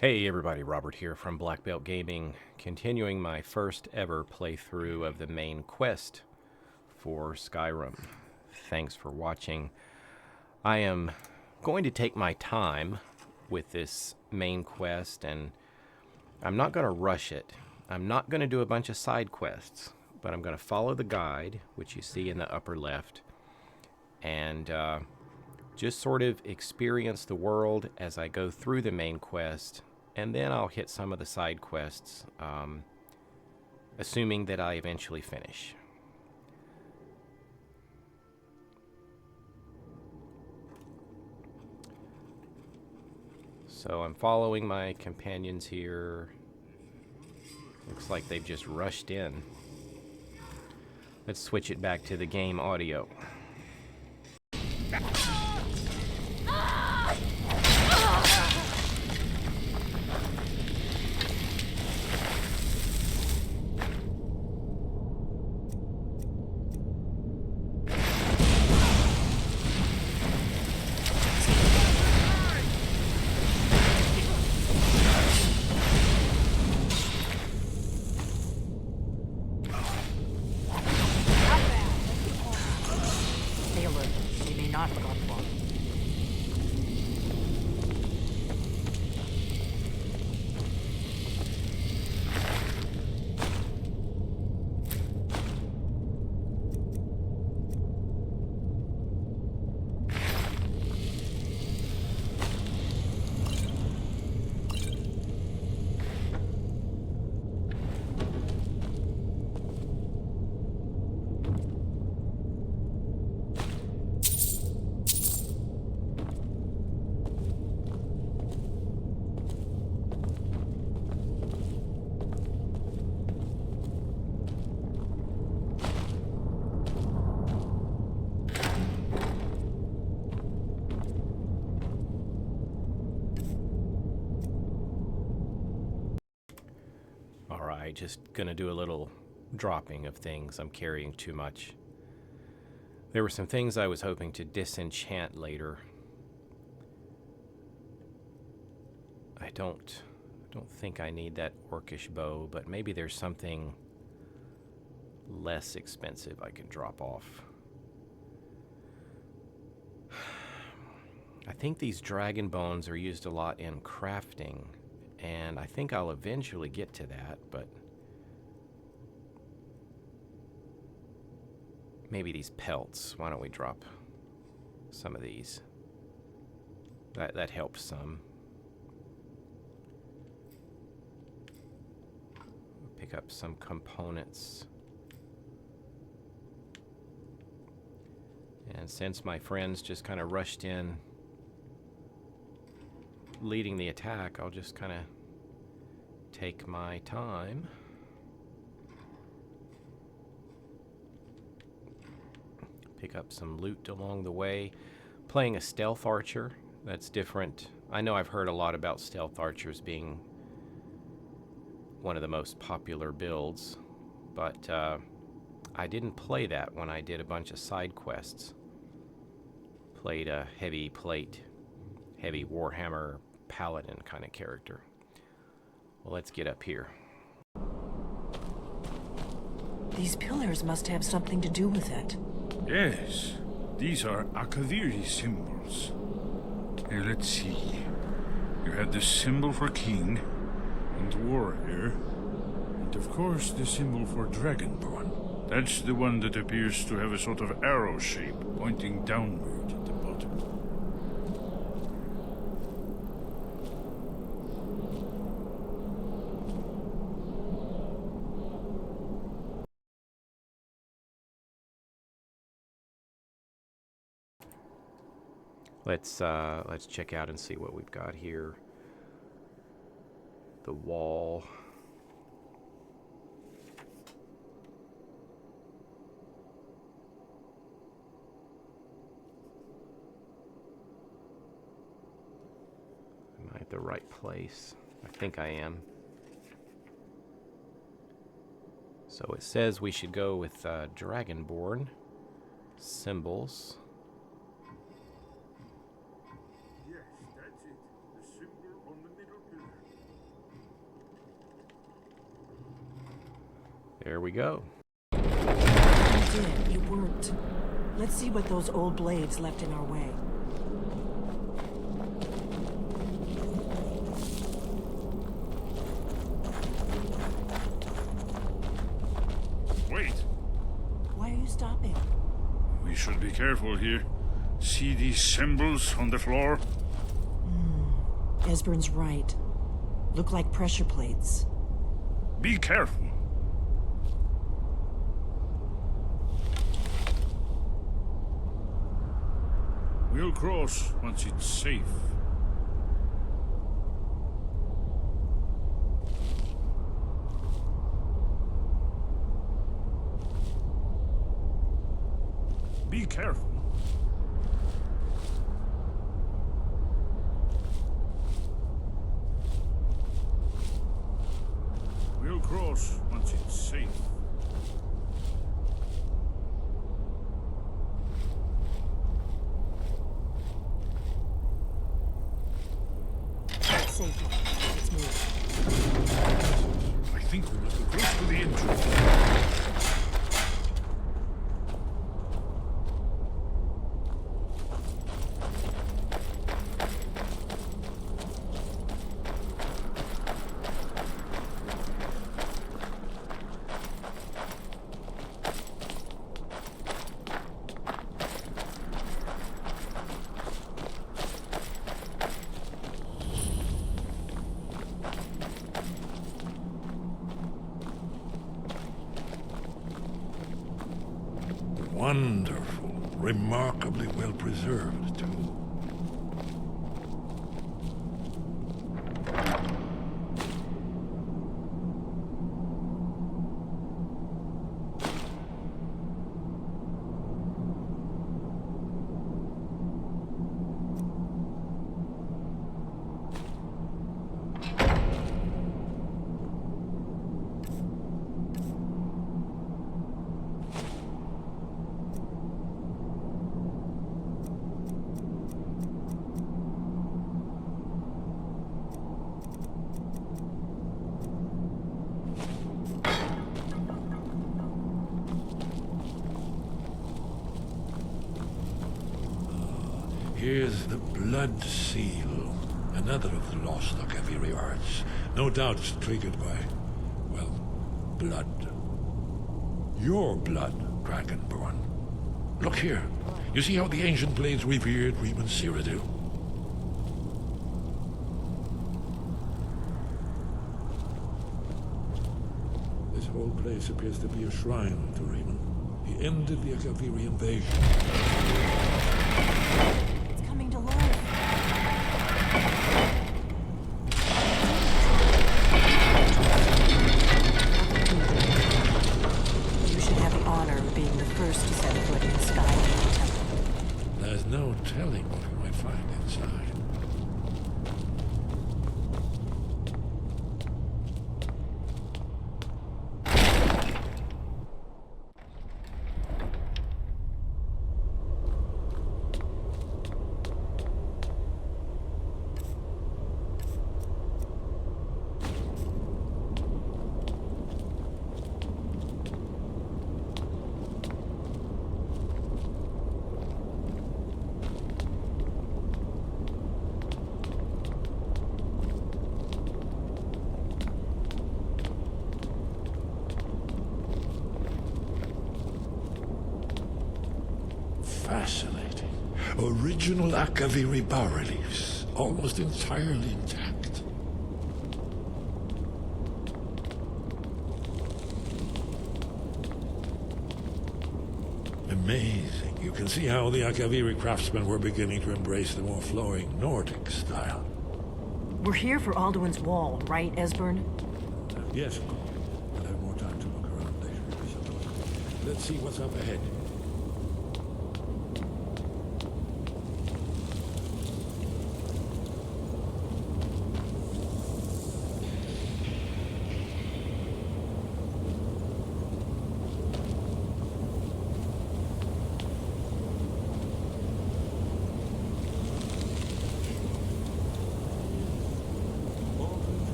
Hey everybody, Robert here from blackbeltgaming, continuing my first ever playthrough of the main quest for Skyrim. Thanks for watching. I am going to take my time with this main quest, and I'm not going to rush it. I'm not going to do a bunch of side quests, but I'm going to follow the guide, which you see in the upper left, and just sort of experience the world as I go through the main quest, and then I'll hit some of the side quests, assuming that I eventually finish. So I'm following my companions here. Looks like they've just rushed in. Let's switch it back to the game audio. Alright, just gonna do a little dropping of things. I'm carrying too much. There were some things I was hoping to disenchant later. I don't think I need that orcish bow, but maybe there's something less expensive I can drop off. I think these dragon bones are used a lot in crafting, and I think I'll eventually get to that, but maybe these pelts. Why don't we drop some of these? That helps some. Pick up some components. And since my friends just kind of rushed in leading the attack, I'll just kind of take my time. Pick up some loot along the way. Playing a stealth archer, that's different. I know I've heard a lot about stealth archers being one of the most popular builds, but I didn't play that when I did a bunch of side quests. Played a heavy plate, heavy Warhammer paladin kind of character. Well, let's get up here. These pillars must have something to do with it. Yes, these are Akaviri symbols. Here, let's see. You had the symbol for king and warrior, and of course the symbol for Dragonborn. That's the one that appears to have a sort of arrow shape pointing downward at the bottom. Let's check out and see what we've got here. The wall. Am I at the right place? I think I am. So it says we should go with Dragonborn symbols. Yes, that's it. The symbol on the middle pillar. There we go. You did. It worked. Let's see what those old blades left in our way. Wait! Why are you stopping? We should be careful here. See these symbols on the floor? Esbern's right. Look like pressure plates. Be careful. We'll cross once it's safe. Be careful. We'll cross once it's safe. Safe. Let's move. I think we must be close to the entrance. Wonderful. Remarkably well preserved, too. Here's the Blood Seal, another of the lost Akaviri arts. No doubt it's triggered by, well, blood. Your blood, Dragonborn. Look here. You see how the ancient blades revered Reman Cyrodiil? This whole place appears to be a shrine to Reman. He ended the Akaviri invasion. Coming to life. You should have the honor of being the first to set foot in Skyrim temple. There's no telling what we might find inside. Fascinating. Original Akaviri bas-reliefs, almost entirely intact. Amazing. You can see how the Akaviri craftsmen were beginning to embrace the more flowing Nordic style. We're here for Alduin's Wall, right, Esbern? Yes, we'll have more time to look around later, I suppose. Let's see what's up ahead.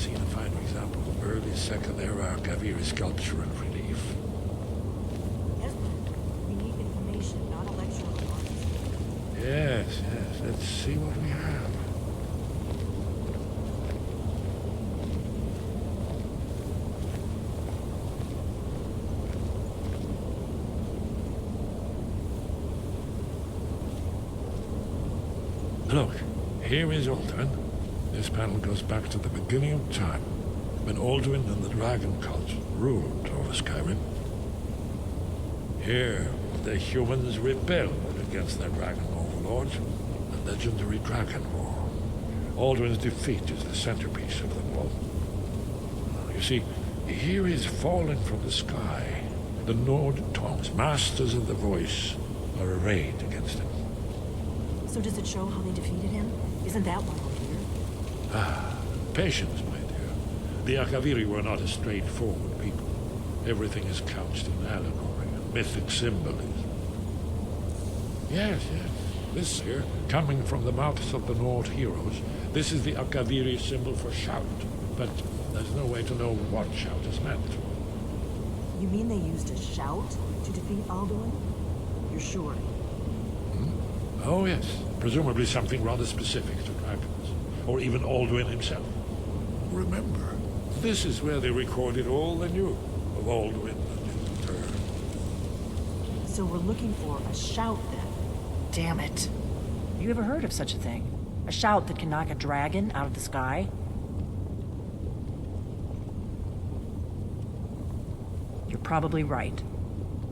seen a fine example of early Second Era Kaviri sculpture and relief. Esmond, we need information, not a lecture on art. Yes, let's see what we have. Look, here is Alduin. This panel goes back to the beginning of time, when Alduin and the Dragon Cult ruled over Skyrim. Here, the humans rebelled against their dragon overlords, the legendary Dragon War. Alduin's defeat is the centerpiece of them all. You see, here is fallen from the sky. The Nord tongues, masters of the voice, are arrayed against him. So does it show how they defeated him? Isn't that why we're here? Patience, my dear. The Akaviri were not a straightforward people. Everything is couched in allegory and mythic symbolism. Yes. This here, coming from the mouths of the Nord heroes, this is the Akaviri symbol for shout. But there's no way to know what shout is meant. You mean they used a shout to defeat Alduin? You're sure? Oh, yes. Presumably something rather specific to dragons. Or even Alduin himself. Remember, this is where they recorded all they knew of Alduin and his return. So we're looking for a shout then. Damn it. You ever heard of such a thing? A shout that can knock a dragon out of the sky? You're probably right.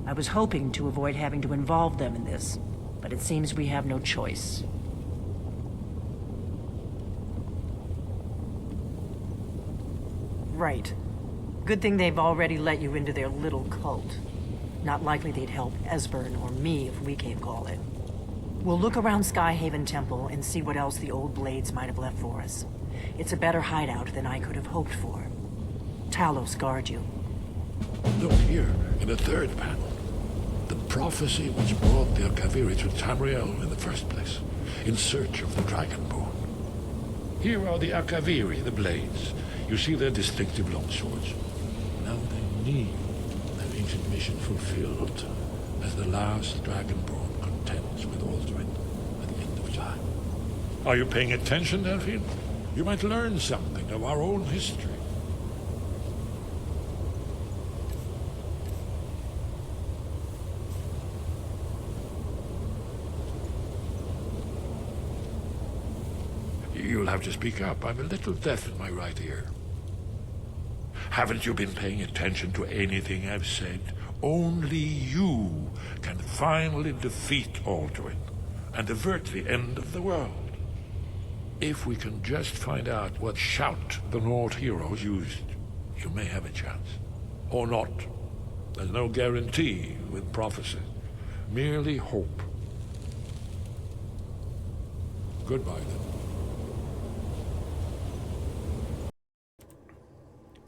I was hoping to avoid having to involve them in this, but it seems we have no choice. Right. Good thing they've already let you into their little cult. Not likely they'd help Esbern or me if we came calling. We'll look around Skyhaven Temple and see what else the old blades might have left for us. It's a better hideout than I could have hoped for. Talos guard you. Look here, in the third panel. The prophecy which brought the Akaviri to Tamriel in the first place, in search of the Dragonborn. Here are the Akaviri, the blades. You see their distinctive longswords. Now they need their ancient mission fulfilled, as the last Dragonborn contends with Alduin at the end of time. Are you paying attention, Delphine? You might learn something of our own history. You'll have to speak up. I'm a little deaf in my right ear. Haven't you been paying attention to anything I've said? Only you can finally defeat Alduin and avert the end of the world. If we can just find out what shout the Nord heroes used, you may have a chance. Or not. There's no guarantee with prophecy. Merely hope. Goodbye, then.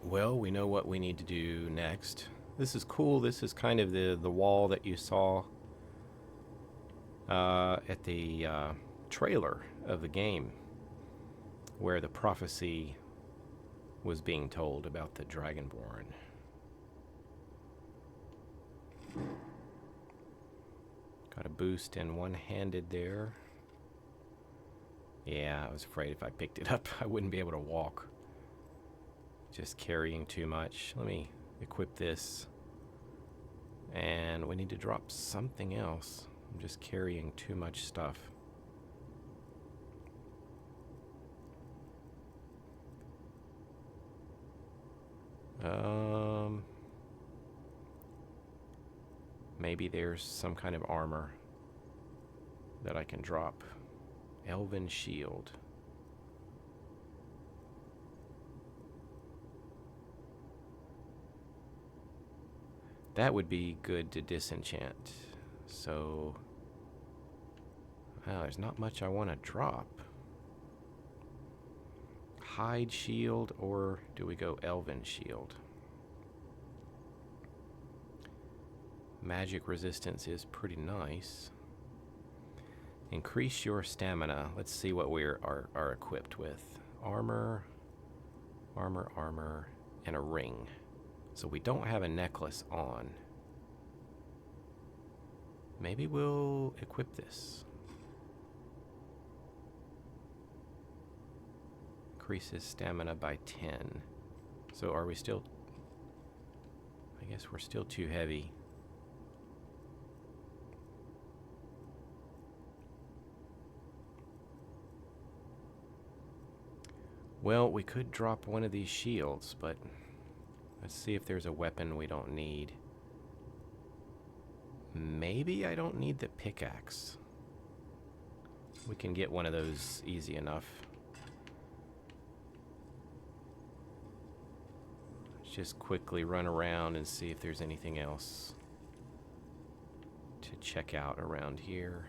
Well, we know what we need to do next. This is cool. This is kind of the wall that you saw at the trailer of the game, where the prophecy was being told about the Dragonborn. Got a boost in one-handed there. Yeah, I was afraid if I picked it up, I wouldn't be able to walk. Just carrying too much. Let me equip this. And we need to drop something else. I'm just carrying too much stuff. Maybe there's some kind of armor that I can drop. Elven shield. That would be good to disenchant. So, well, there's not much I want to drop. Hide shield, or do we go elven shield? Magic resistance is pretty nice. Increase your stamina. Let's see what we are equipped with. Armor, Armor, armor, and a ring. So we don't have a necklace on. Maybe we'll equip this. Increases stamina by 10. So are we still... I guess we're still too heavy. Well, we could drop one of these shields, but let's see if there's a weapon we don't need. Maybe I don't need the pickaxe. We can get one of those easy enough. Let's just quickly run around and see if there's anything else to check out around here.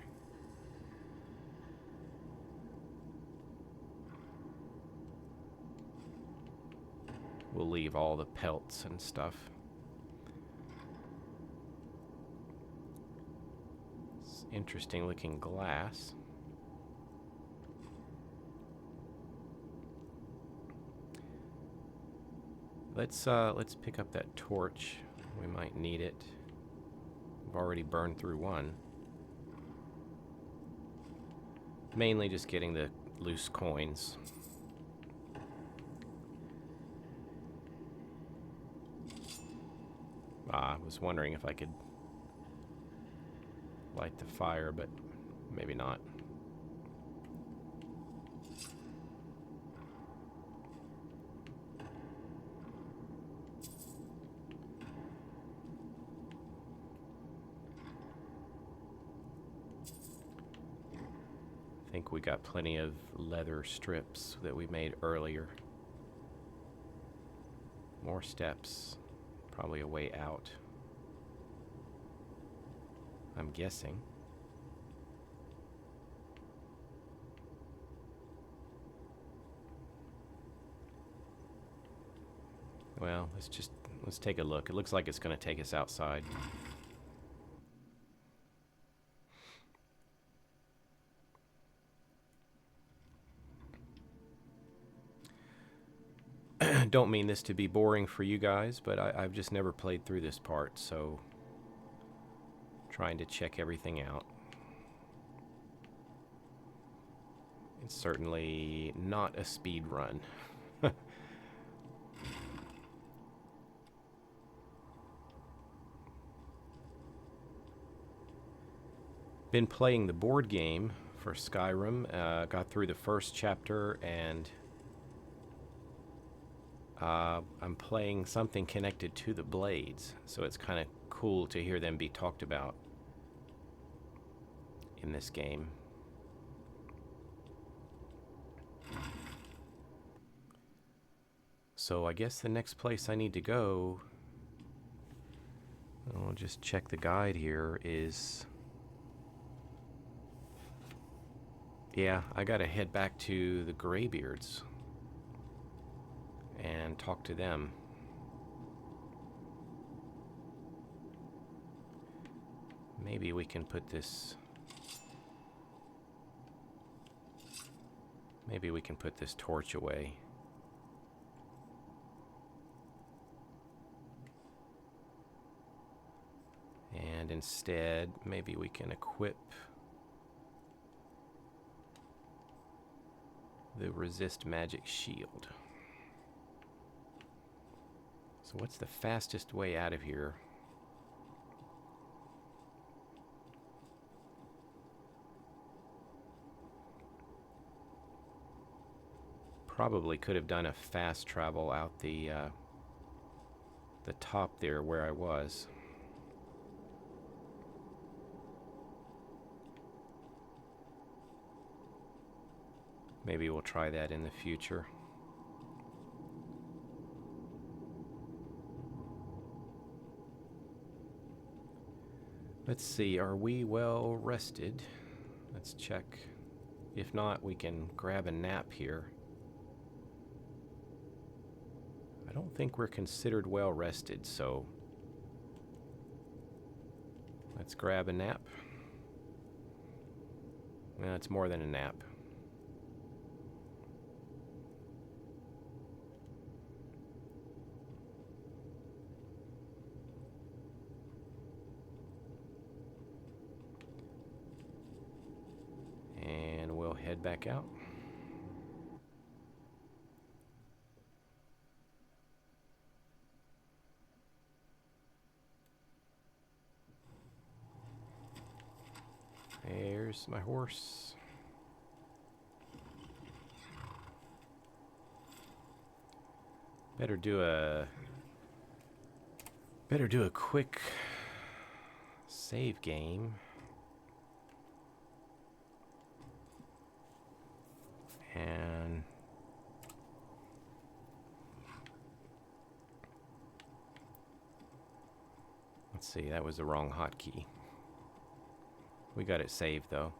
We'll leave all the pelts and stuff. It's interesting looking glass. Let's pick up that torch. We might need it. We've already burned through one. Mainly just getting the loose coins. I was wondering if I could light the fire, but maybe not. I think we got plenty of leather strips that we made earlier. More steps. Probably a way out, I'm guessing. Well, let's take a look. It looks like it's going to take us outside. Don't mean this to be boring for you guys, but I've just never played through this part, so trying to check everything out. It's certainly not a speed run. Been playing the board game for Skyrim, got through the first chapter, and I'm playing something connected to the blades, so it's kind of cool to hear them be talked about in this game. So I guess the next place I need to go, I'll just check the guide here, is... Yeah, I gotta head back to the Greybeards and talk to them. Maybe we can put this... Maybe we can put this torch away. And instead, maybe we can equip the resist magic shield. So what's the fastest way out of here? Probably could have done a fast travel out the top there where I was. Maybe we'll try that in the future. Let's see, are we well rested? Let's check. If not, we can grab a nap here. I don't think we're considered well rested, so let's grab a nap. Well, it's more than a nap. head back out. There's my horse. Better do a quick save game. And let's see, that was the wrong hotkey. We got it saved though.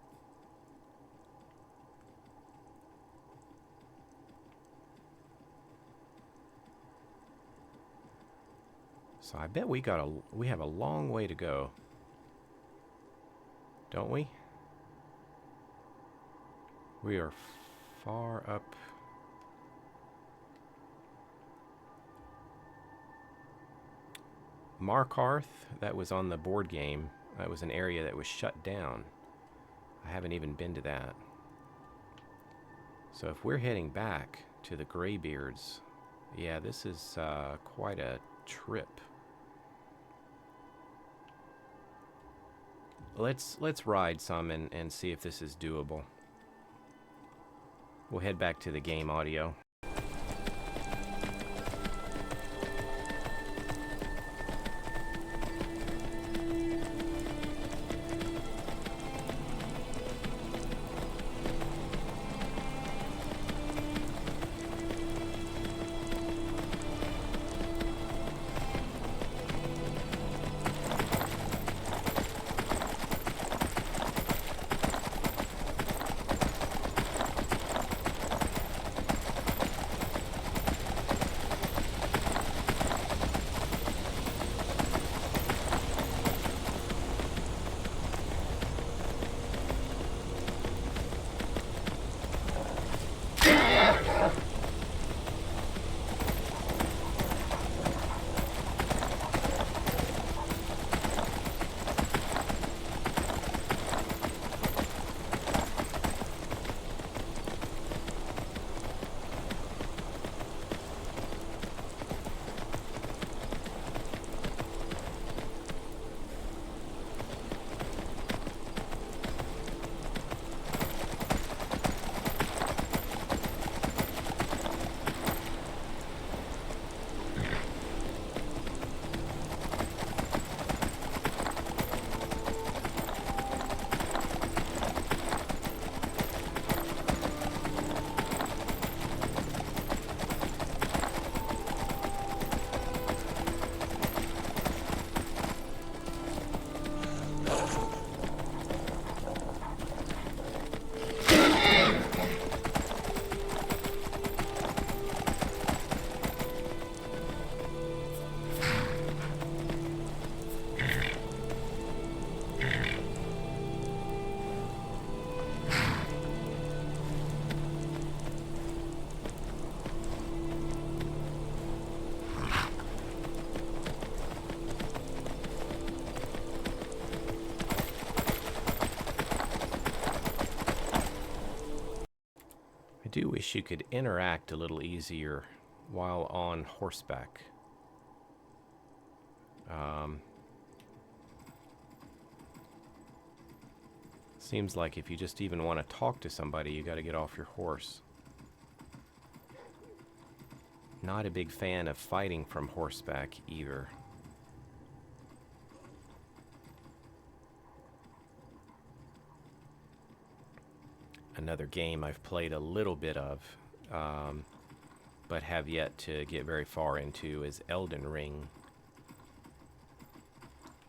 So I bet we have a long way to go. Don't we? We are far up. Markarth, that was on the board game. That was an area that was shut down. I haven't even been to that. So if we're heading back to the Greybeards, yeah, this is quite a trip. Let's ride some and see if this is doable. We'll head back to the game audio. I do wish you could interact a little easier while on horseback. Seems like if you just even want to talk to somebody, you got to get off your horse. Not a big fan of fighting from horseback either. Another game I've played a little bit of, but have yet to get very far into is Elden Ring.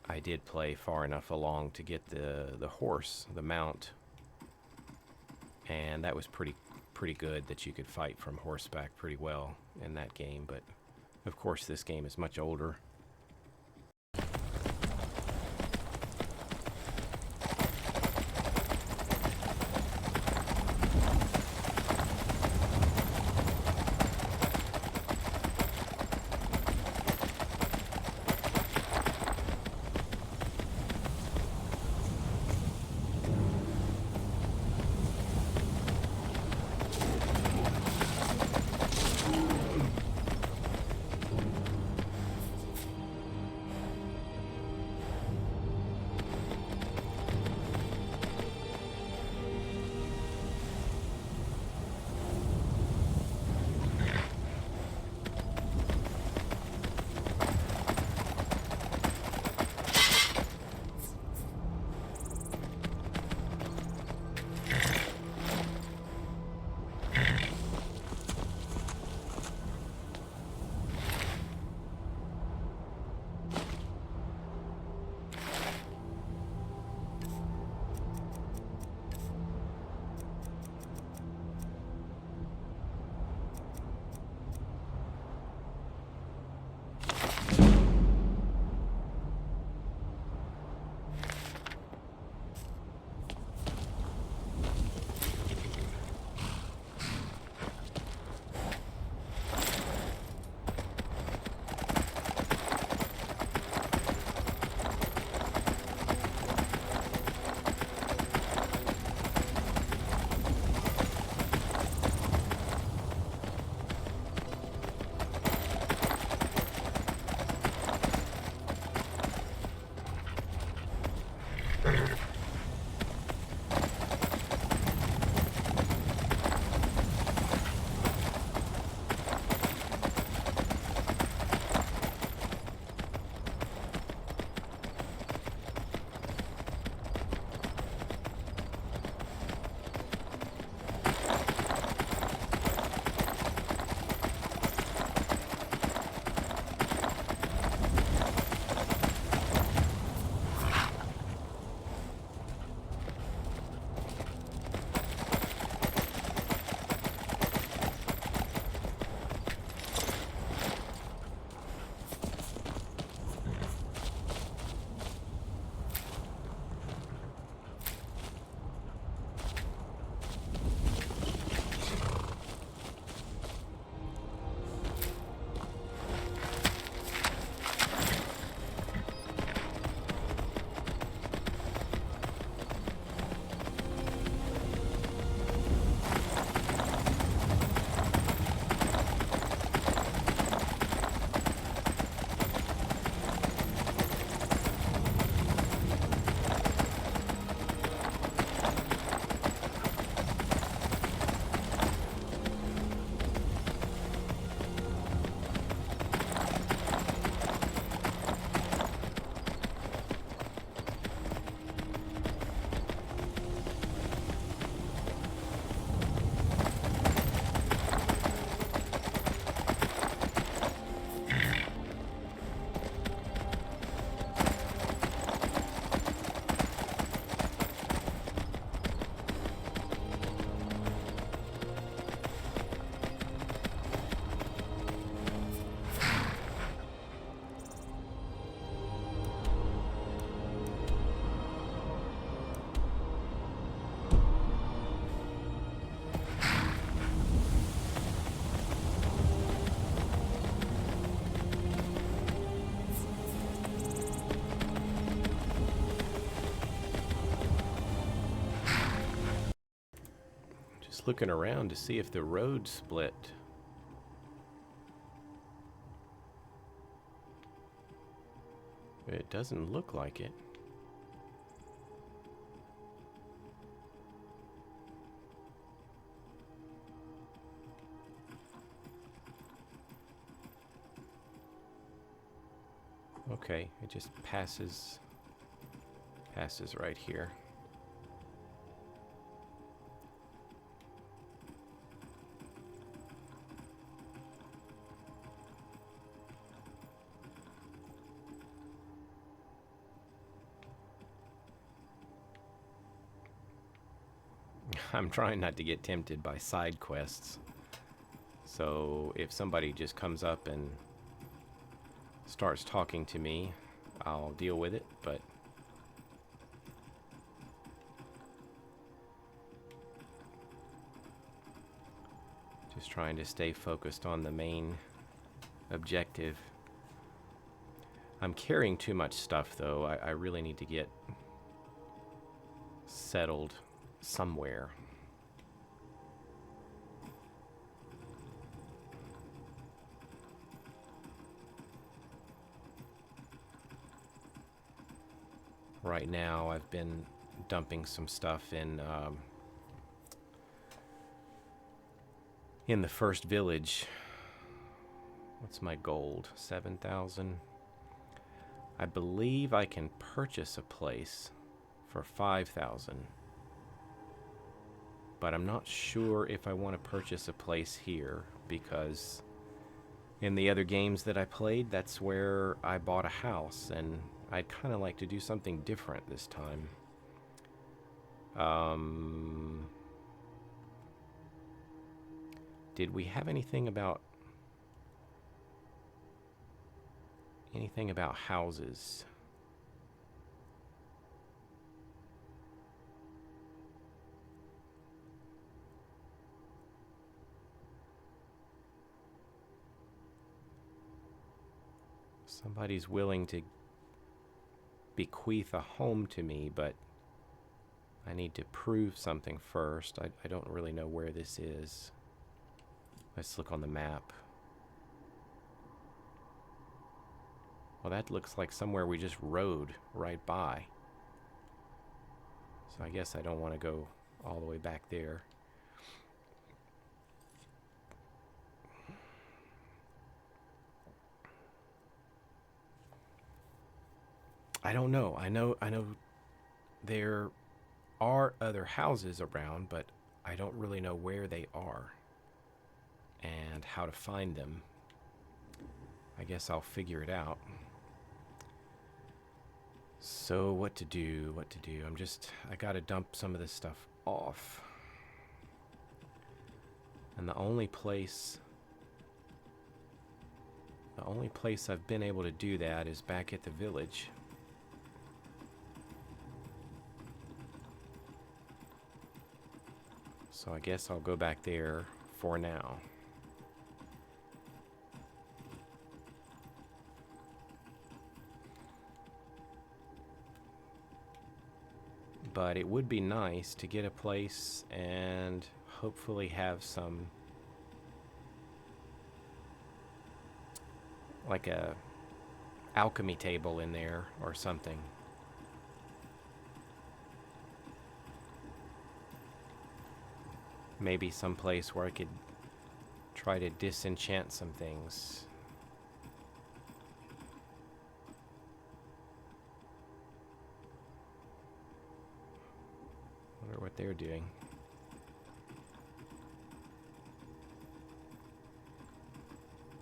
I did play far enough along to get the horse, the mount, and that was pretty good that you could fight from horseback pretty well in that game. But of course this game is much older. looking around to see if the road split. It doesn't look like it. Okay, it just passes right here. I'm trying not to get tempted by side quests. So if somebody just comes up and starts talking to me, I'll deal with it, but just trying to stay focused on the main objective. I'm carrying too much stuff, though. I really need to get settled somewhere. Right now, I've been dumping some stuff in the first village. What's my gold? 7,000. I believe I can purchase a place for 5,000. But I'm not sure if I want to purchase a place here, because in the other games that I played, that's where I bought a house, and I'd kind of like to do something different this time. Did we have anything about houses? Somebody's willing to bequeath a home to me, but I need to prove something first. I don't really know where this is. Let's look on the map. Well, that looks like somewhere we just rode right by. So I guess I don't want to go all the way back there. I don't know. I know there are other houses around, but I don't really know where they are and how to find them. I guess I'll figure it out. So what to do? I gotta dump some of this stuff off. And the only place I've been able to do that is back at the village. So I guess I'll go back there for now. But it would be nice to get a place and hopefully have some, like a alchemy table in there or something. Maybe some place where I could try to disenchant some things. Wonder what they're doing.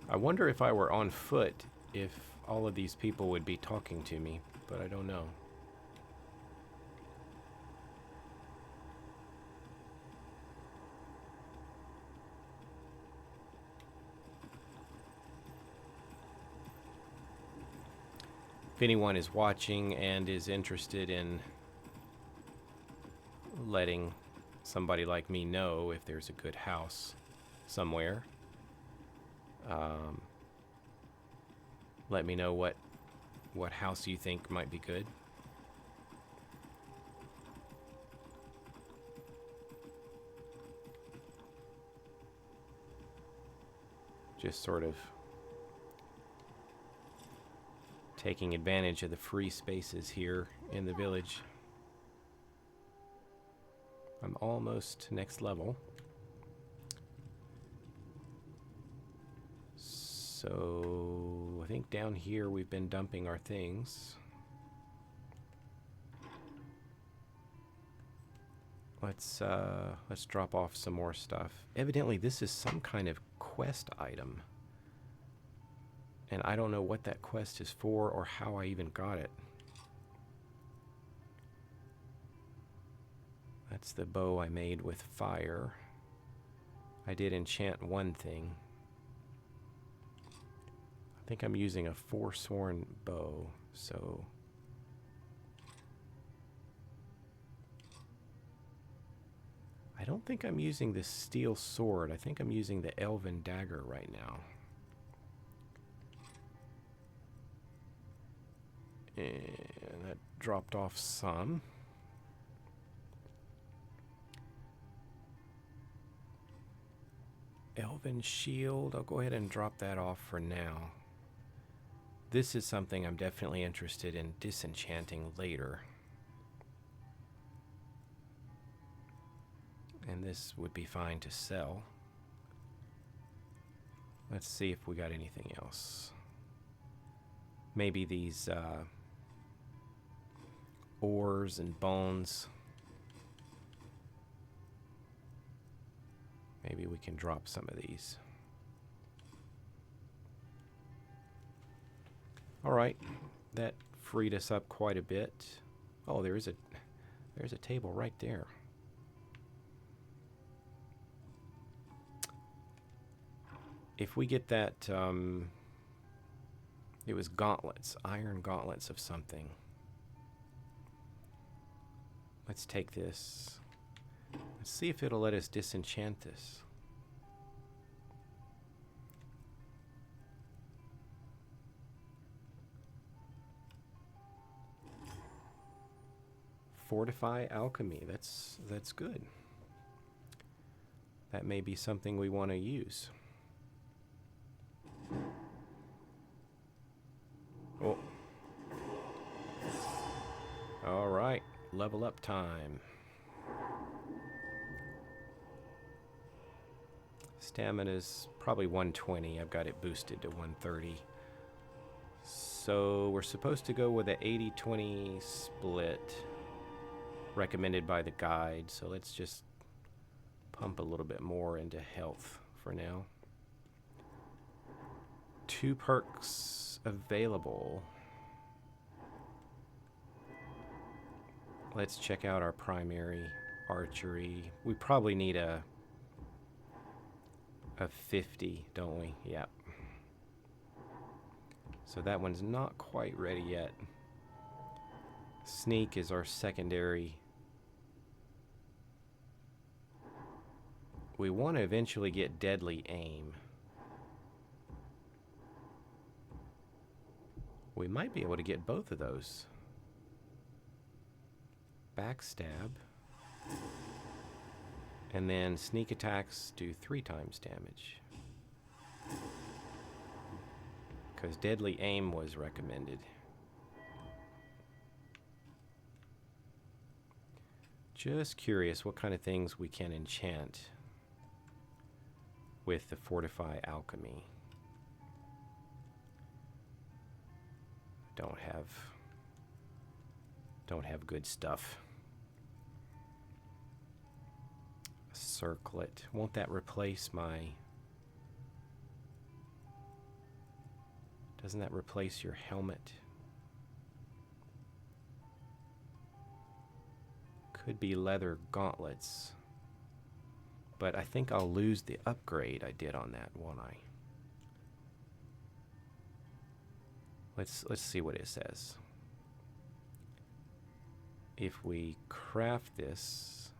I wonder if I were on foot, if all of these people would be talking to me, but I don't know. If anyone is watching and is interested in letting somebody like me know if there's a good house somewhere, let me know what house you think might be good. Just sort of taking advantage of the free spaces here in the village. I'm almost to next level. So I think down here we've been dumping our things. Let's drop off some more stuff. Evidently this is some kind of quest item. And I don't know what that quest is for or how I even got it. That's the bow I made with fire. I did enchant one thing. I think I'm using a forsworn bow, so... I don't think I'm using the steel sword. I think I'm using the elven dagger right now. And that dropped off some. Elven shield. I'll go ahead and drop that off for now. This is something I'm definitely interested in disenchanting later. And this would be fine to sell. Let's see if we got anything else. Maybe these ores and bones. Maybe we can drop some of these. All right, that freed us up quite a bit. Oh, there's a table right there. If we get that, it was gauntlets, iron gauntlets of something. Let's take this. Let's see if it'll let us disenchant this. Fortify alchemy. That's good. That may be something we want to use. Oh. All right, level up time. Stamina's probably 120. I've got it boosted to 130. So we're supposed to go with an 80-20 split recommended by the guide. So let's just pump a little bit more into health for now. 2 perks available. Let's check out our primary archery. We probably need a 50, don't we? Yep. So that one's not quite ready yet. Sneak is our secondary. We want to eventually get deadly aim. We might be able to get both of those. Backstab. And then sneak attacks do 3 times damage. Because deadly aim was recommended. Just curious what kind of things we can enchant with the Fortify Alchemy. Don't have good stuff. Circlet. Won't that replace my... Doesn't that replace your helmet? Could be leather gauntlets. But I think I'll lose the upgrade I did on that, won't I? Let's see what it says. If we craft this,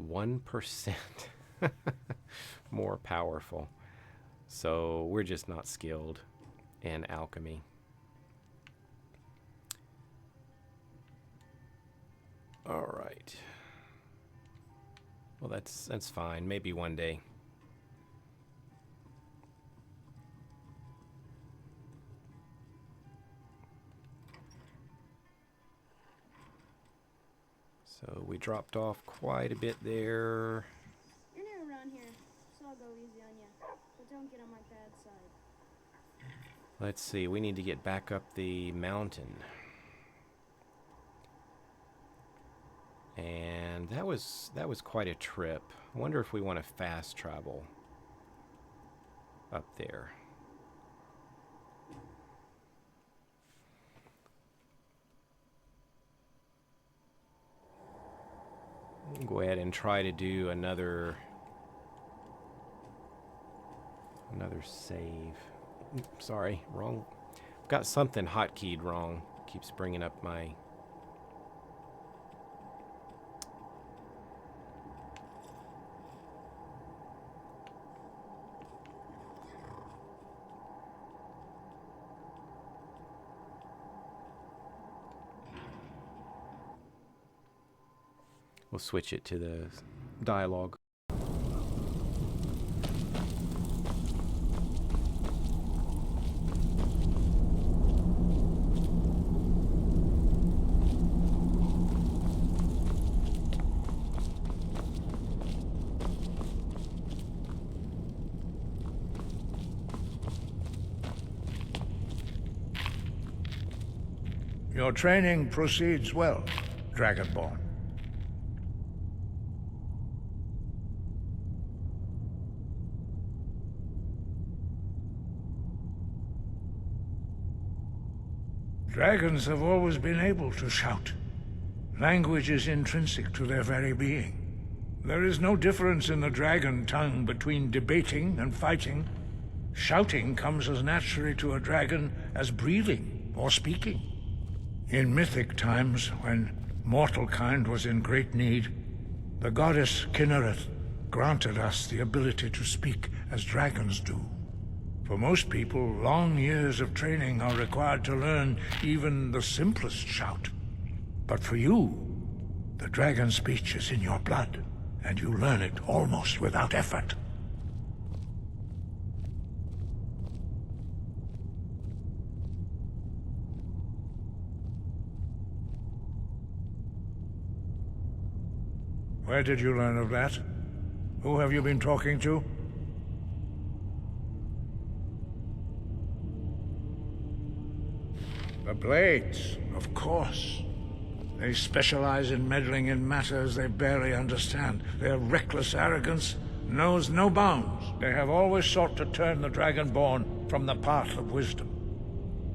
%1% more powerful. So we're just not skilled in alchemy. All right. Well, that's fine. Maybe one day. So we dropped off quite a bit there. You're new around here, so I'll go easy on you. But don't get on my bad side. Let's see. We need to get back up the mountain. And that was quite a trip. I wonder if we want to fast travel up there. Go ahead and try to do another save. Sorry, wrong. Got something hotkeyed wrong. Keeps bringing up my... We'll switch it to the dialogue. Your training proceeds well, Dragonborn. Dragons have always been able to shout. Language is intrinsic to their very being. There is no difference in the dragon tongue between debating and fighting. Shouting comes as naturally to a dragon as breathing or speaking. In mythic times, when mortal kind was in great need, the goddess Kinnereth granted us the ability to speak as dragons do. For most people, long years of training are required to learn even the simplest shout. But for you, the dragon speech is in your blood, and you learn it almost without effort. Where did you learn of that? Who have you been talking to? The Blades, of course. They specialize in meddling in matters they barely understand. Their reckless arrogance knows no bounds. They have always sought to turn the Dragonborn from the path of wisdom.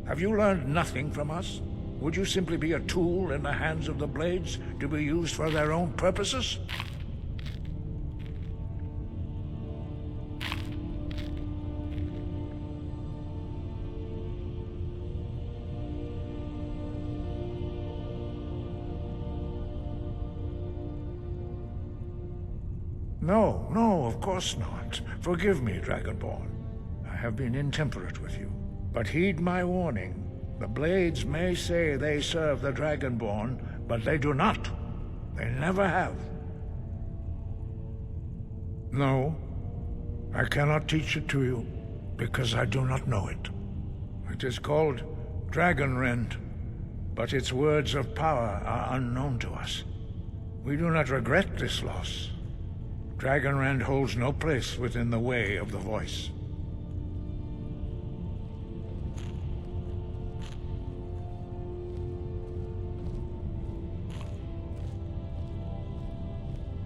Have you learned nothing from us? Would you simply be a tool in the hands of the Blades to be used for their own purposes? No, of course not. Forgive me, Dragonborn. I have been intemperate with you. But heed my warning. The Blades may say they serve the Dragonborn, but they do not. They never have. No, I cannot teach it to you, because I do not know it. It is called Dragonrend, but its words of power are unknown to us. We do not regret this loss. Dragonrend holds no place within the way of the voice.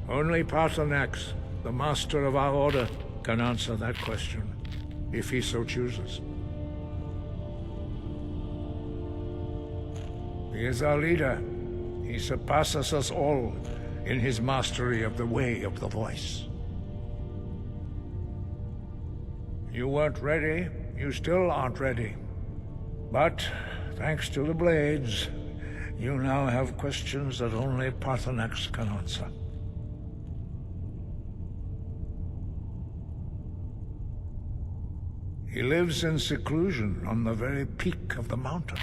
Only Paarthurnax, the master of our order, can answer that question, if he so chooses. He is our leader. He surpasses us all in his mastery of the way of the voice. You weren't ready. You still aren't ready. But, thanks to the Blades, you now have questions that only Paarthurnax can answer. He lives in seclusion on the very peak of the mountain.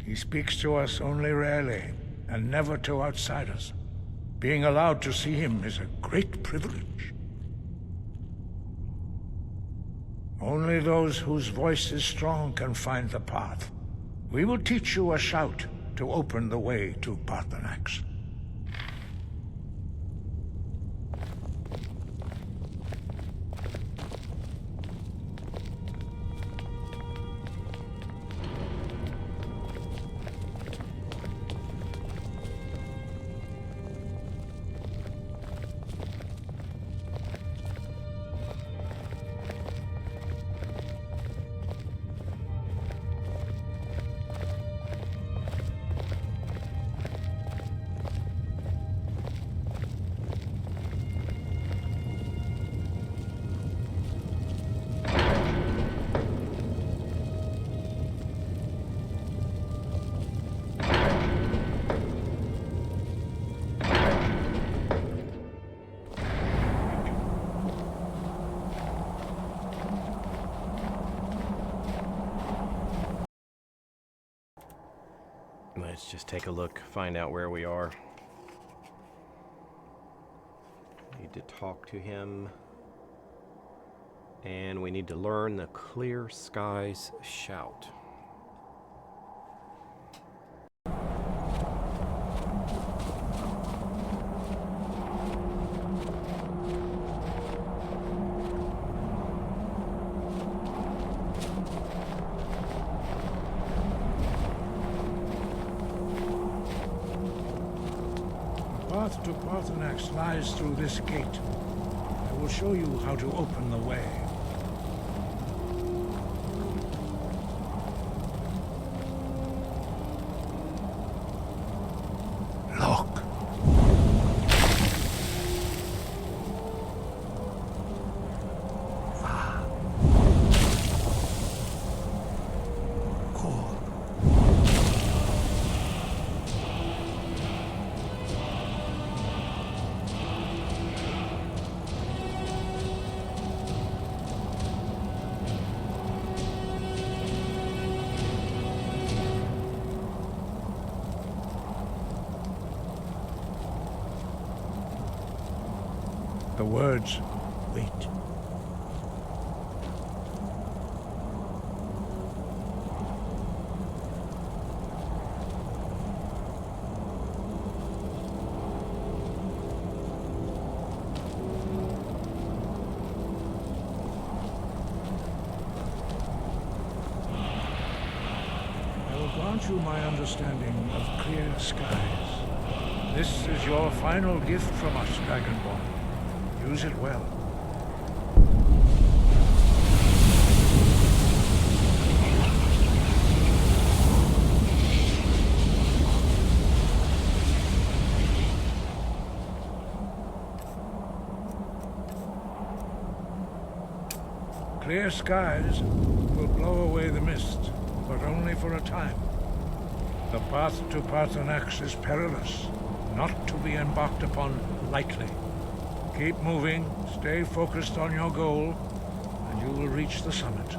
He speaks to us only rarely, and never to outsiders. Being allowed to see him is a great privilege. Only those whose voice is strong can find the path. We will teach you a shout to open the way to Paarthurnax. Let's just take a look, find out where we are. Need to talk to him. And we need to learn the Clear Skies shout. The path to Paarthurnax lies through this gate. I will show you how to open the way. Look. The words, wait. I will grant you my understanding of clear skies. This is your final gift from us, Dragonborn. Use it well. Clear skies will blow away the mist, but only for a time. The path to Paarthurnax is perilous, not to be embarked upon lightly. Keep moving, stay focused on your goal, and you will reach the summit.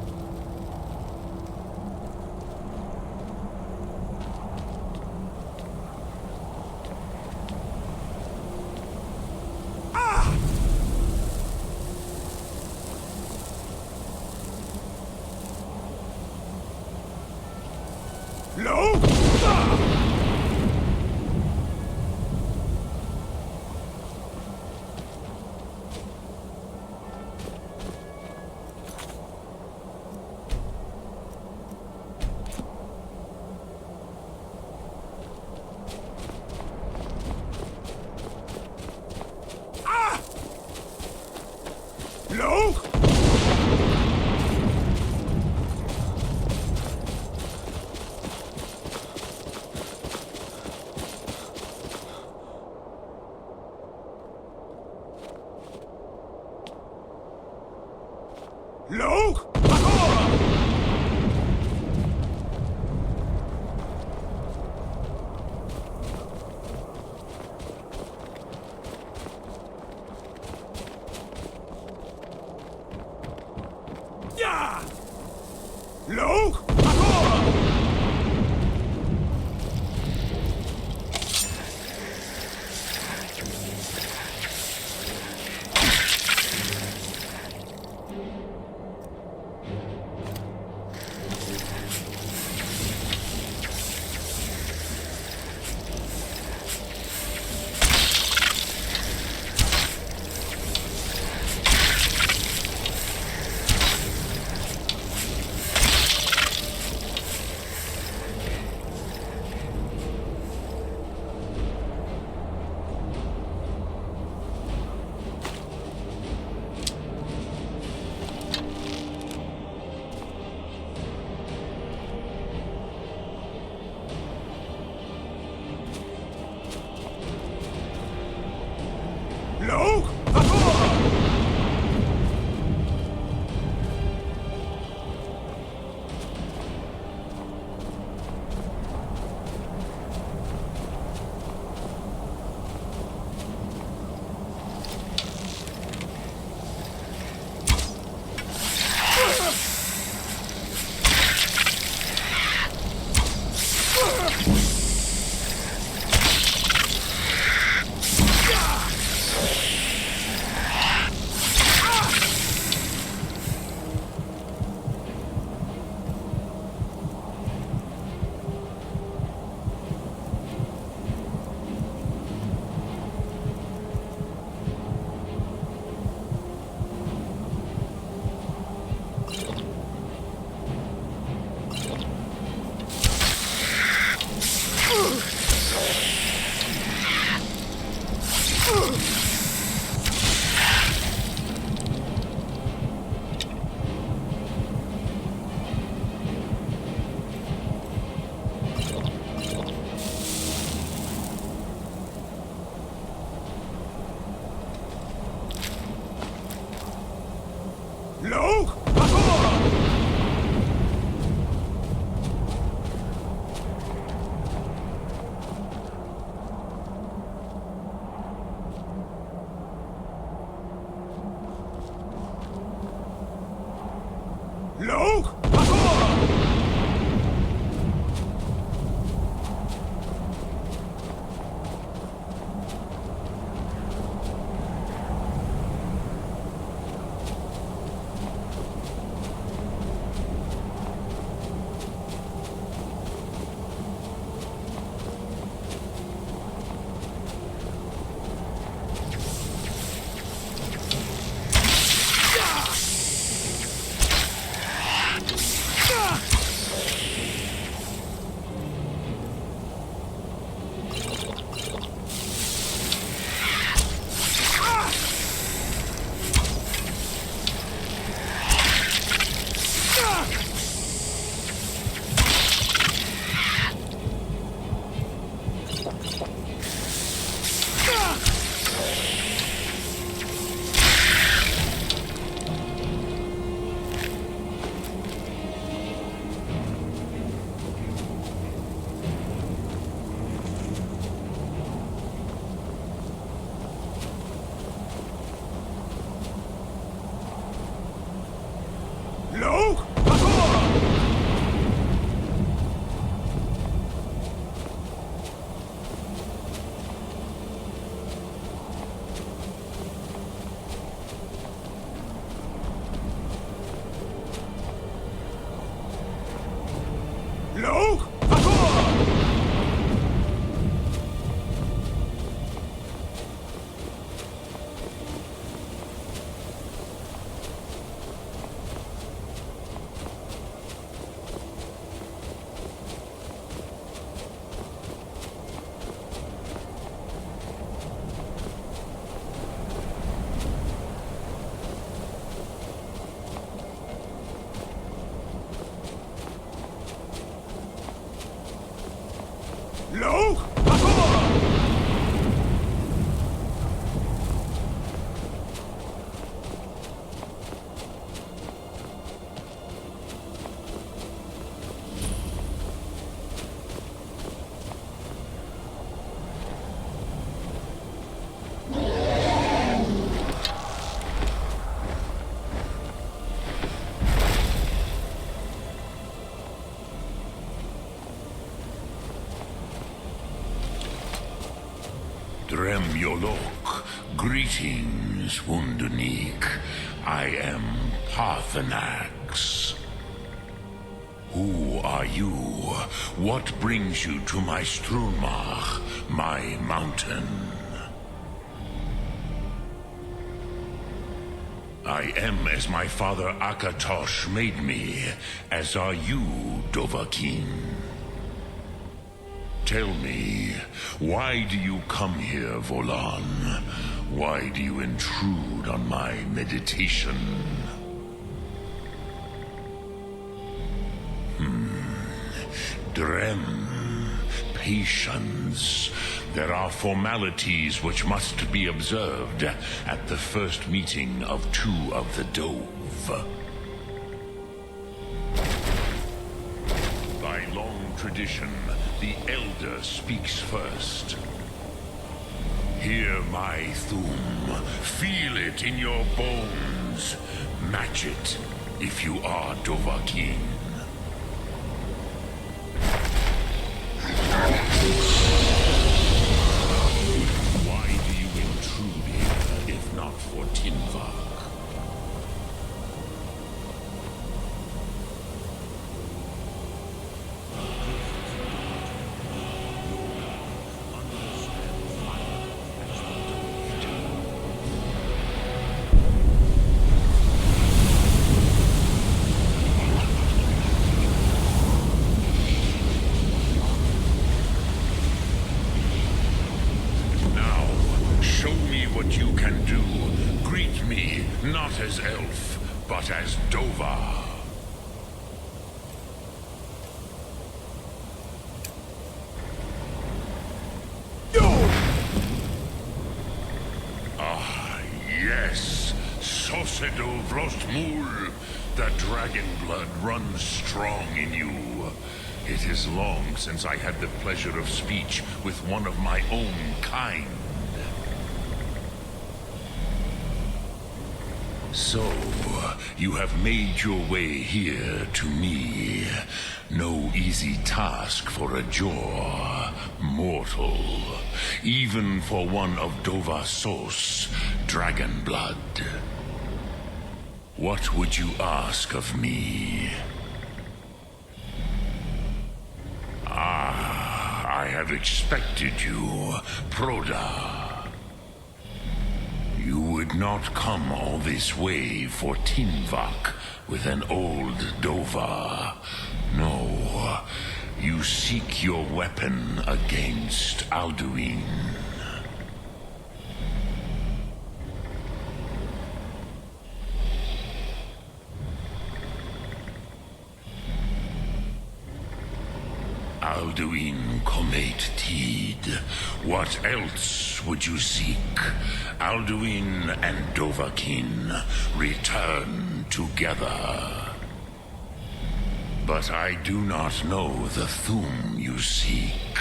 Dremyolok, greetings, Wunderneek. I am Parthenax. Who are you? What brings you to my Strunmach, my mountain? I am as my father Akatosh made me, as are you, Dovahkiin. Tell me, why do you come here, Volan? Why do you intrude on my meditation? Drem, patience. There are formalities which must be observed at the first meeting of two of the Dove. By long tradition, the Elder speaks first. Hear my Thum. Feel it in your bones. Match it if you are Dovahkiin. Why do you intrude here if not for Tinvak? Not as elf, but as Dova. Ah, yes. Sosedo Vrostmul. The dragon blood runs strong in you. It is long since I had the pleasure of speech with one of my own kind. So, you have made your way here to me. No easy task for a Jor, mortal. Even for one of Dovasos, dragon blood. What would you ask of me? Ah, I have expected you, Proda. You would not come all this way for Tinvak with an old Dova. No, you seek your weapon against Alduin. Alduin Comet Tid. What else would you seek? Alduin and Dovahkiin return together. But I do not know the Thum you seek.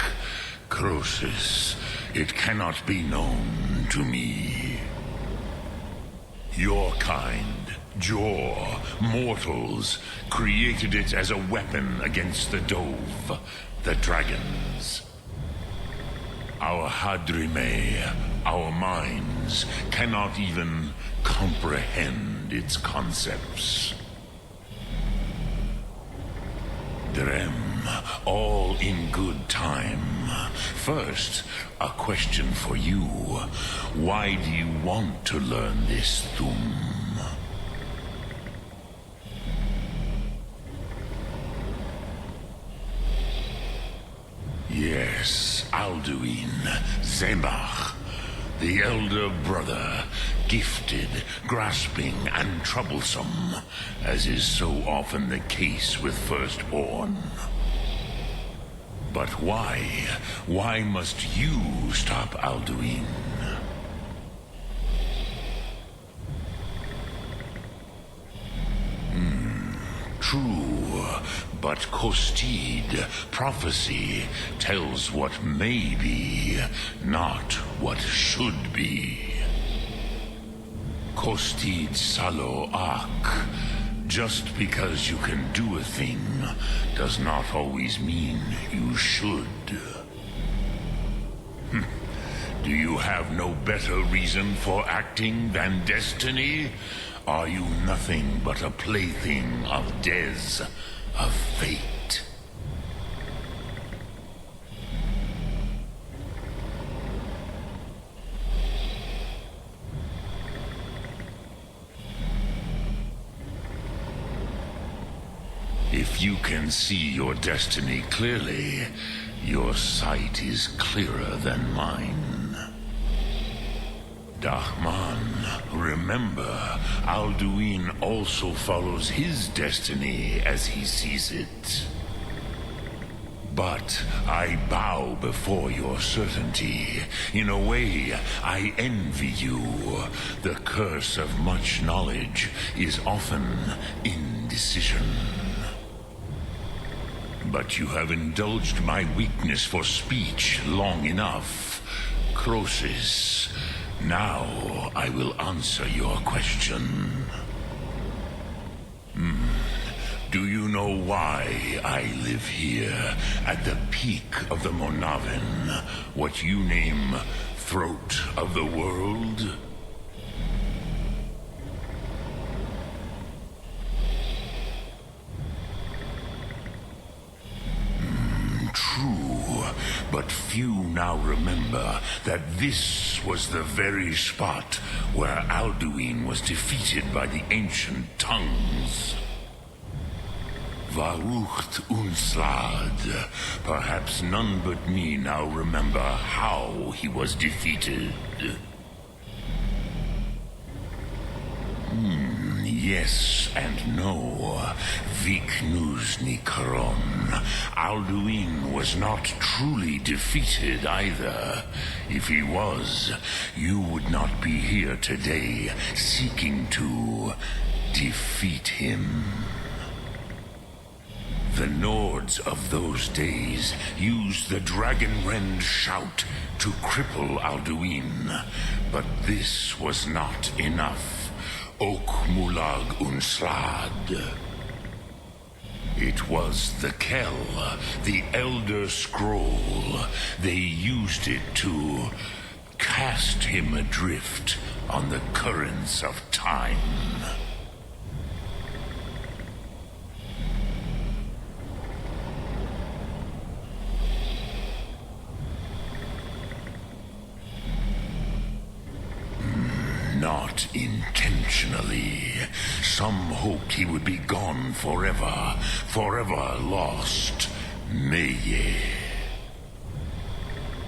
Croesus, it cannot be known to me. Your kind, Jor, mortals, created it as a weapon against the Dove, the dragons. Our Hadrime, our minds, cannot even comprehend its concepts. Drem, all in good time. First, a question for you. Why do you want to learn this Thum? Yes, Alduin, Zemach, the elder brother, gifted, grasping, and troublesome, as is so often the case with firstborn. But why? Why must you stop Alduin? True, but Kostid, prophecy, tells what may be, not what should be. Kostid Salo Ak. Just because you can do a thing does not always mean you should. Do you have no better reason for acting than destiny? Are you nothing but a plaything of Dez, of fate? If you can see your destiny clearly, your sight is clearer than mine. Dahman, remember, Alduin also follows his destiny as he sees it. But I bow before your certainty. In a way, I envy you. The curse of much knowledge is often indecision. But you have indulged my weakness for speech long enough. Croesus, now I will answer your question. Do you know why I live here, at the peak of the Monavin, what you name throat of the world? True, but few now remember that this was the very spot where Alduin was defeated by the ancient tongues. Varucht Unslad. Perhaps none but me now remember how he was defeated. Yes and no. Viknuzny Karon. Alduin was not truly defeated either. If he was, you would not be here today seeking to defeat him. The Nords of those days used the Dragonrend shout to cripple Alduin, but this was not enough. Ok Mulag Unslad. It was the Kell, the Elder Scroll. They used it to cast him adrift on the currents of time. Not intentionally. Some hoped he would be gone forever, forever lost. Meye.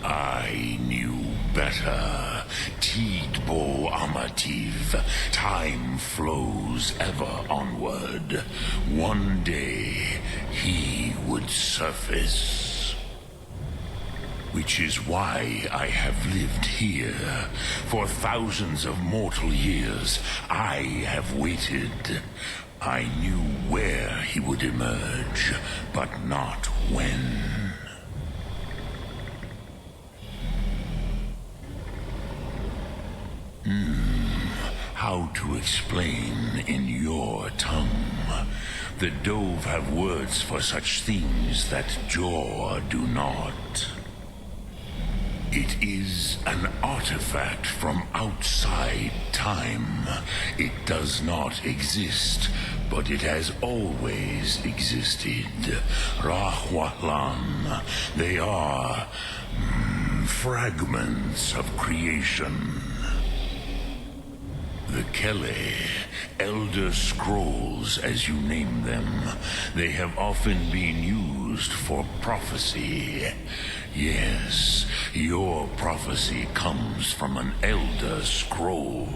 I knew better. Tidbo Amativ. Time flows ever onward. One day, he would surface. Which is why I have lived here. For thousands of mortal years, I have waited. I knew where he would emerge, but not when. How to explain in your tongue? The Dove have words for such things that Jor do not. It is an artifact from outside time. It does not exist, but it has always existed. Rahwahlan. They are fragments of creation. The Kele, Elder Scrolls as you name them, they have often been used for prophecy. Yes, your prophecy comes from an Elder Scroll.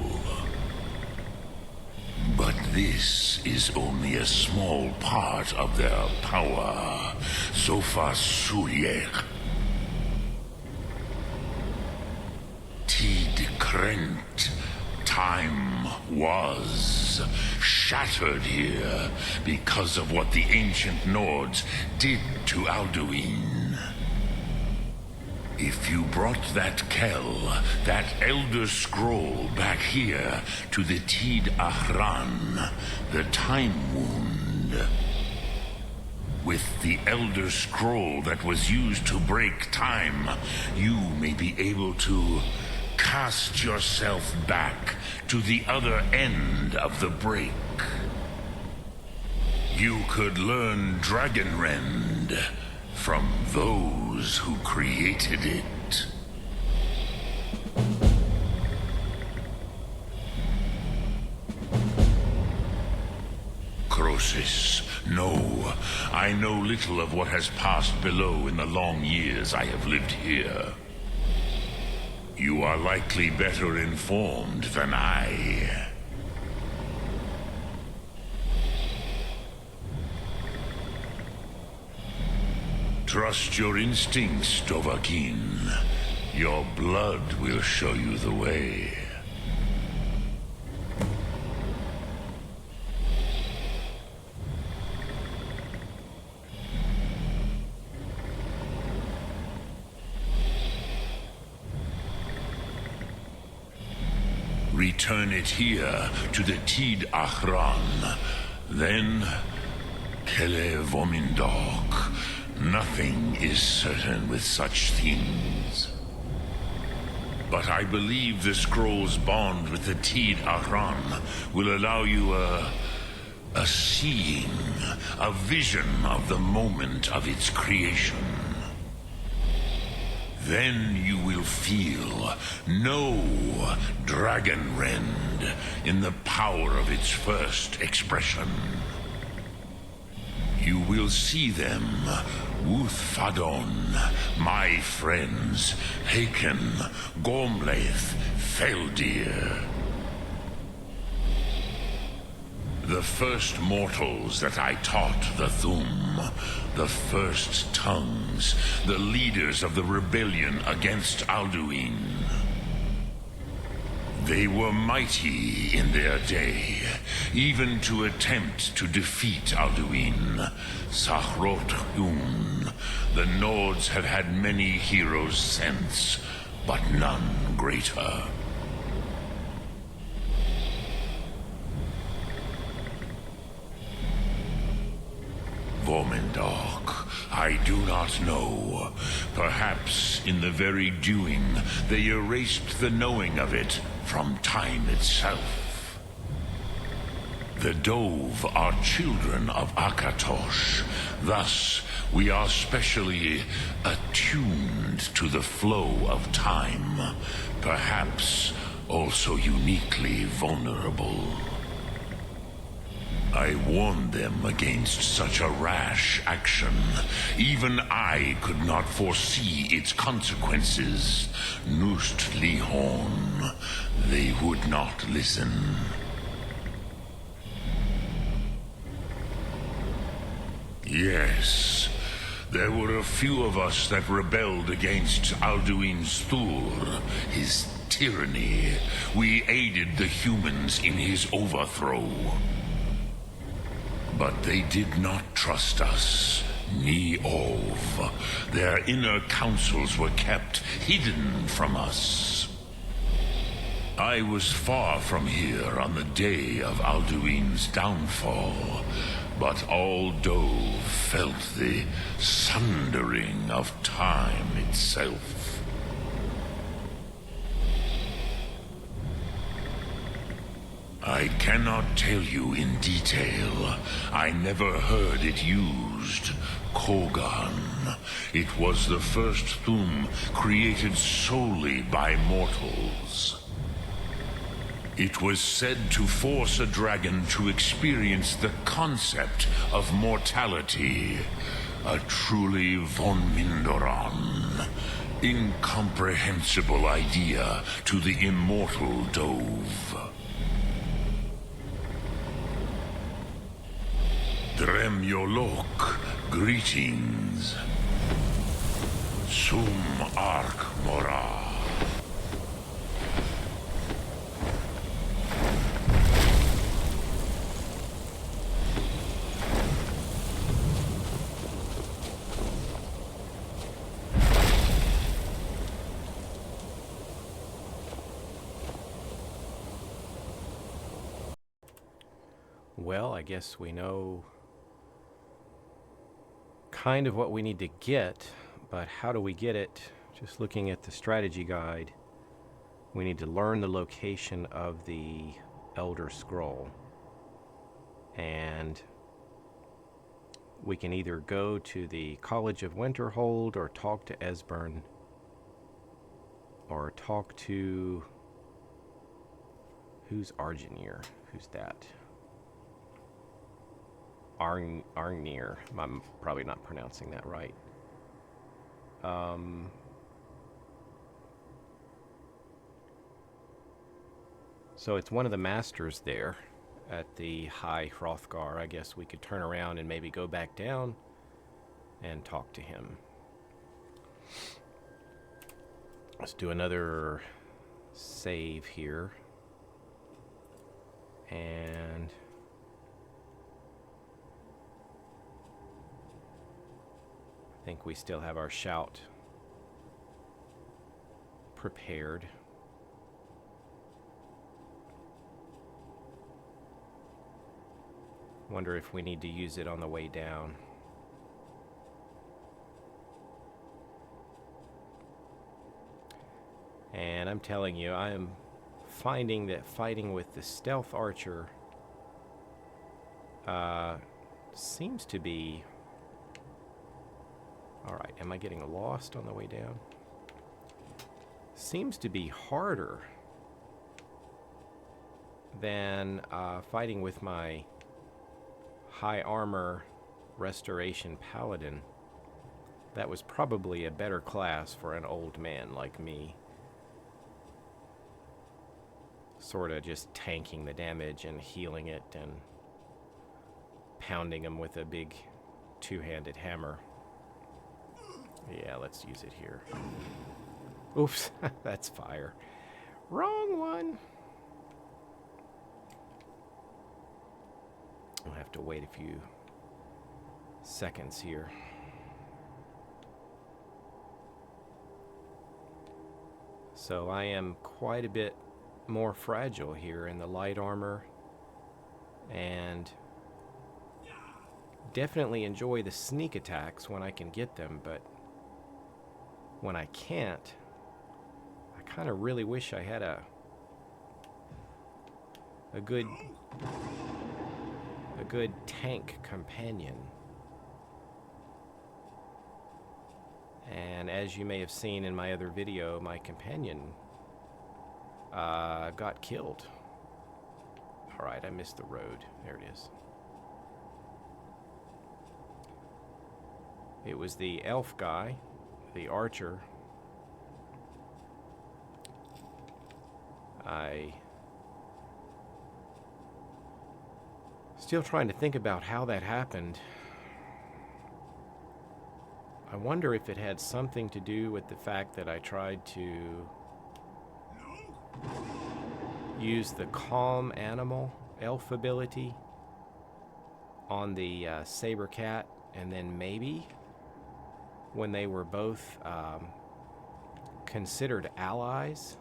But this is only a small part of their power. Sofa Suyek. Tid Krent. Time was shattered here because of what the ancient Nords did to Alduin. If you brought that Kell, that Elder Scroll back here to the Tid Ahran, the Time Wound, with the Elder Scroll that was used to break time, you may be able to cast yourself back to the other end of the break. You could learn Dragonrend from those who created it. Croesus, no. I know little of what has passed below in the long years I have lived here. You are likely better informed than I. Trust your instincts, Dovahkiin. Your blood will show you the way. Return it here to the Tid Achran. Then, Kele Vomindok. Nothing is certain with such things. But I believe the scroll's bond with the Tid Achran will allow you a seeing, a vision of the moment of its creation. Then you will feel, know Dragonrend in the power of its first expression. You will see them, Wuthfadon, my friends, Haken, Gormlaith, Feldir. The first mortals that I taught the Thum, the first tongues, the leaders of the rebellion against Alduin. They were mighty in their day, even to attempt to defeat Alduin. Sahrot Hun. The Nords have had many heroes since, but none greater. Vomindok, I do not know. Perhaps in the very doing, they erased the knowing of it from time itself. The Dove are children of Akatosh. Thus, we are specially attuned to the flow of time. Perhaps also uniquely vulnerable. I warned them against such a rash action. Even I could not foresee its consequences. Nust Lihorn. They would not listen. Yes, there were a few of us that rebelled against Alduin Stur, his tyranny. We aided the humans in his overthrow. But they did not trust us, ni Ov. Their inner counsels were kept hidden from us. I was far from here on the day of Alduin's downfall, but all Dove felt the sundering of time itself. I cannot tell you in detail. I never heard it used. Kogan. It was the first Thum created solely by mortals. It was said to force a dragon to experience the concept of mortality. A truly von Mindoran. Incomprehensible idea to the immortal Dove. Dremyolok, greetings. Sum Ark Mora. Well, I guess we know kind of what we need to get, but how do we get it? Just looking at the strategy guide, we need to learn the location of the Elder Scroll. And we can either go to the College of Winterhold or talk to Esbern or talk to... Who's Arginir? Who's that? Arnir. I'm probably not pronouncing that right. So it's one of the masters there at the High Hrothgar. I guess we could turn around and maybe go back down and talk to him. Let's do another save here. And I think we still have our shout prepared. Wonder if we need to use it on the way down. And I'm telling you, I am finding that fighting with the stealth archer seems to be... Alright, am I getting lost on the way down? Seems to be harder than fighting with my high armor restoration paladin. That was probably a better class for an old man like me. Sort of just tanking the damage and healing it and pounding them with a big two-handed hammer. Yeah, let's use it here. Oops, that's fire. Wrong one. I'll have to wait a few seconds here. So I am quite a bit more fragile here in the light armor, and definitely enjoy the sneak attacks when I can get them, but when I can't, I kind of really wish I had a good tank companion. And as you may have seen in my other video, my companion got killed. Alright, I missed the road. There it is. It was the elf guy, the archer. I still trying to think about how that happened. I wonder if it had something to do with the fact that I tried to use the calm animal elf ability on the saber cat, and then maybe when they were both considered allies,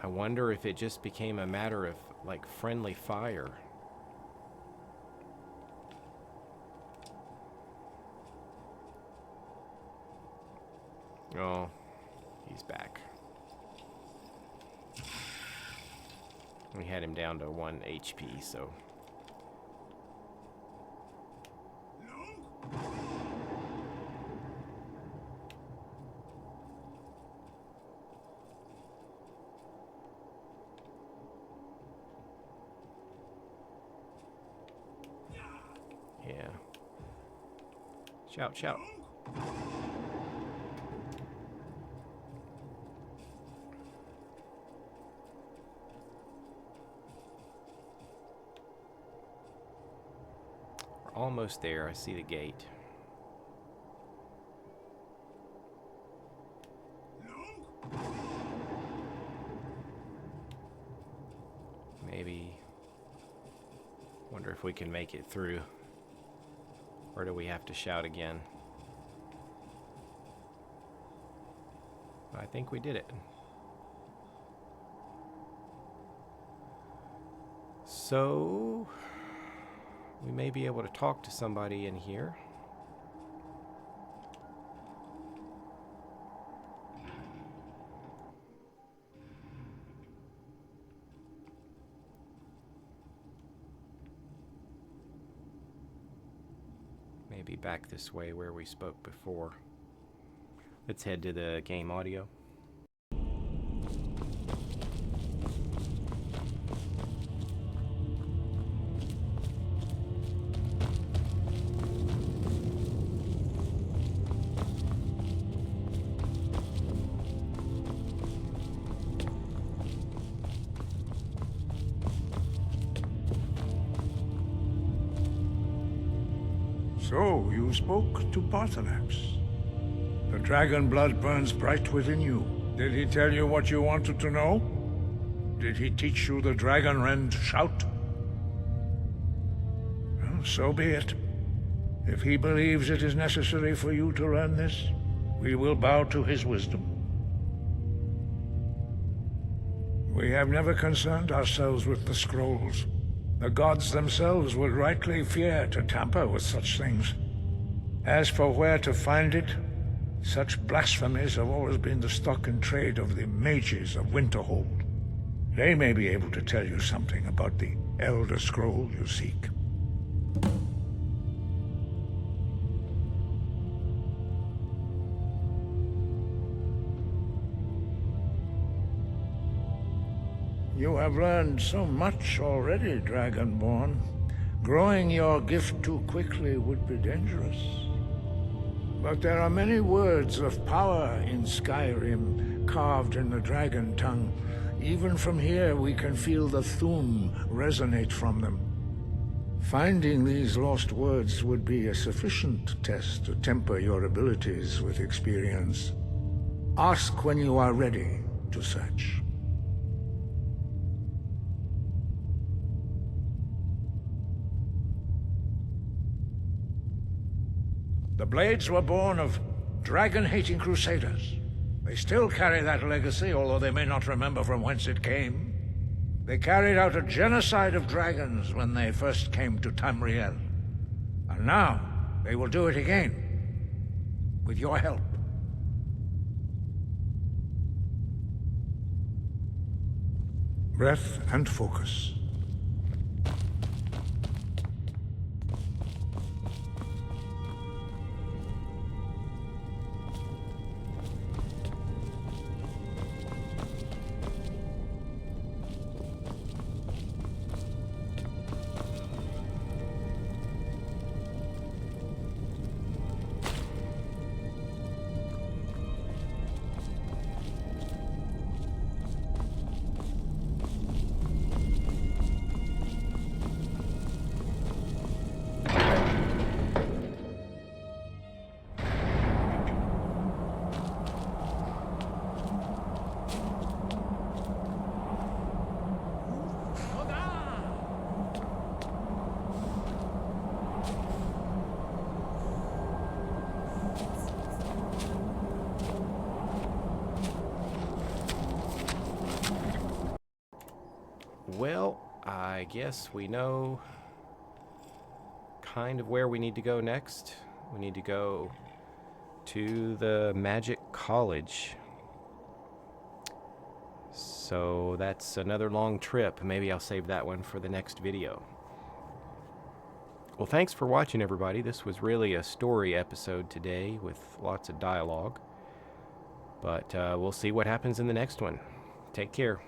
I wonder if it just became a matter of like friendly fire. Oh, he's back. We had him down to 1 HP, so... Yeah. Shout, shout. We're almost there. I see the gate. Maybe. Wonder if we can make it through. Or do we have to shout again? I think we did it. So, we may be able to talk to somebody in here. Maybe back this way where we spoke before. Let's head to the game audio. So, you spoke to Bartholomew. The dragon blood burns bright within you. Did he tell you what you wanted to know? Did he teach you the dragon rend shout? Well, so be it. If he believes it is necessary for you to learn this, we will bow to his wisdom. We have never concerned ourselves with the scrolls. The gods themselves would rightly fear to tamper with such things. As for where to find it, such blasphemies have always been the stock and trade of the mages of Winterhold. They may be able to tell you something about the Elder Scroll you seek. You have learned so much already, Dragonborn. Growing your gift too quickly would be dangerous. But there are many words of power in Skyrim, carved in the dragon tongue. Even from here, we can feel the Thum resonate from them. Finding these lost words would be a sufficient test to temper your abilities with experience. Ask when you are ready to search. The Blades were born of dragon-hating crusaders. They still carry that legacy, although they may not remember from whence it came. They carried out a genocide of dragons when they first came to Tamriel. And now, they will do it again. With your help. Breath and focus. Well, I guess we know kind of where we need to go next. We need to go to the Magic College. So that's another long trip. Maybe I'll save that one for the next video. Well, thanks for watching, everybody. This was really a story episode today with lots of dialogue. But we'll see what happens in the next one. Take care.